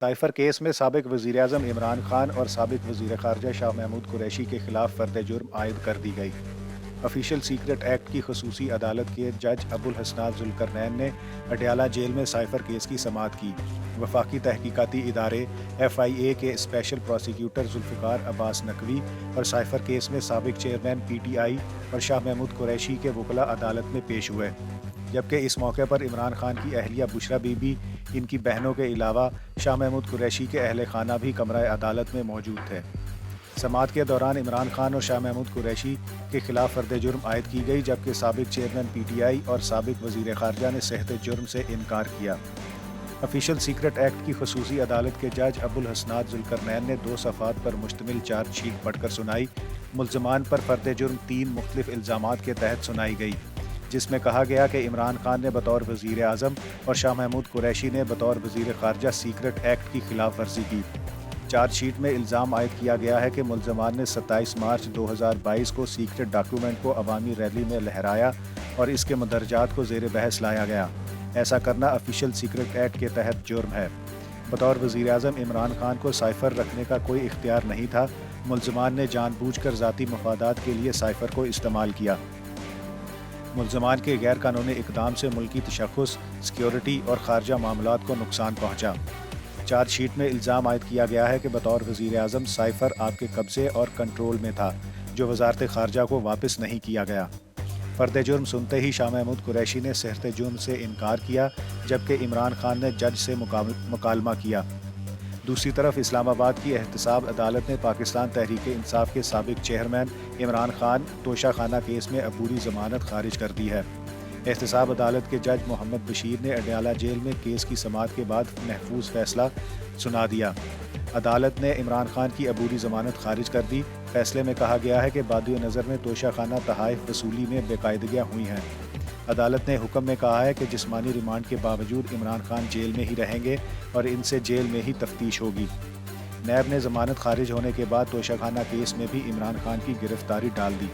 Cipher case में साबिक वज़ीर-ए-आज़म इमरान खान और साबिक वज़ीर ख़ारजा शाह महमूद कुरैशी के खिलाफ फ़र्द जुर्म आयद कर दी गई। ऑफिशियल सीक्रेट एक्ट की खसूसी अदालत के जज अबुल हसनात जुल्करनैन ने अडयाला जेल में साइफर केस की समाअत की। वफाकी तहकीकाती इदारे FIA के स्पेशल प्रोसिक्यूटर जुल्फ़िकार अब्बास नकवी और साइफर केस में साबिक चेयरमैन PTI और शाह महमूद कुरैशी के वकला अदालत में पेश हुए, जबकि इस मौके पर इमरान खान की अहलिया बुशरा बीबी, इनकी बहनों के अलावा शाह महमूद कुरैशी के अहल खाना भी कमरा अदालत में मौजूद थे। समाअत के दौरान इमरान खान और शाह महमूद कुरैशी के खिलाफ फ़र्द जुर्म आयद की गई, जबकि साबिक चेयरमैन PTI और साबिक वज़ीर ख़ारजा ने सेहत जुर्म से इनकार किया। ऑफिशियल सीक्रेट एक्ट की खसूसी अदालत के जज अबुल हसनात जुल्करनैन ने 2 सफ़ात पर मुश्तमिल चार्जशीट पढ़कर सुनाई। मुल्ज़मान पर फ़र्द जुर्म 3 मुख्तलिफ इल्ज़ामात के तहत सुनाई गई, जिसमें कहा गया कि इमरान खान ने बतौर वज़ीर आज़म और शाह महमूद कुरैशी ने बतौर वज़ीर ख़ारजा सीक्रेट एक्ट की खिलाफ वर्जी की। चार्जशीट में इल्ज़ाम आयद किया गया है कि मुल्ज़मान ने 27 मार्च 2022 को सीक्रेट डॉक्यूमेंट को अवामी रैली में लहराया और इसके मंदरजात को ज़ेर बहस लाया गया। ऐसा करना ऑफिशियल सीक्रेट एक्ट के तहत जुर्म है। बतौर वज़ीर आज़म इमरान खान को साइफर रखने का कोई इख्तियार नहीं था। मुल्ज़मान ने जानबूझकर ज़ाती मफादात के लिए साइफर को इस्तेमाल किया। मुल्ज़मान के गैर कानूनी इक़दाम से मुल्की तशख़्ख़ुस, सिक्योरिटी और ख़ारजा मामलात को नुकसान पहुँचा। चार्जशीट में इल्ज़ाम आयद किया गया है कि बतौर वज़ीर आज़म साइफर आपके कब्ज़े और कंट्रोल में था, जो वज़ारत ख़ारजा को वापस नहीं किया गया। फ़र्द जुर्म सुनते ही शाह महमूद कुरैशी ने सेहत जुर्म से इनकार किया, जबकि इमरान खान ने जज से मुकालमा किया। दूसरी तरफ इस्लामाबाद की एहतसाब अदालत ने पाकिस्तान तहरीक-ए-इंसाफ के साबिक चेयरमैन इमरान खान तोशा खाना केस में अबूरी ज़मानत खारिज कर दी है। एहतसाब अदालत के जज मोहम्मद बशीर ने अडयाला जेल में केस की समाअत के बाद महफूज फैसला सुना दिया। अदालत ने इमरान खान की अबूरी ज़मानत खारिज कर दी। फैसले में कहा गया है कि बादियो नज़र में तोशा खाना तहाइफ वसूली में बेकायदगियाँ हुई हैं। अदालत ने हुक्म में कहा है कि जिस्मानी रिमांड के बावजूद इमरान खान जेल में ही रहेंगे और इनसे जेल में ही तफ्तीश होगी। नैब ने ज़मानत खारिज होने के बाद तोशा खाना केस में भी इमरान खान की गिरफ्तारी डाल दी।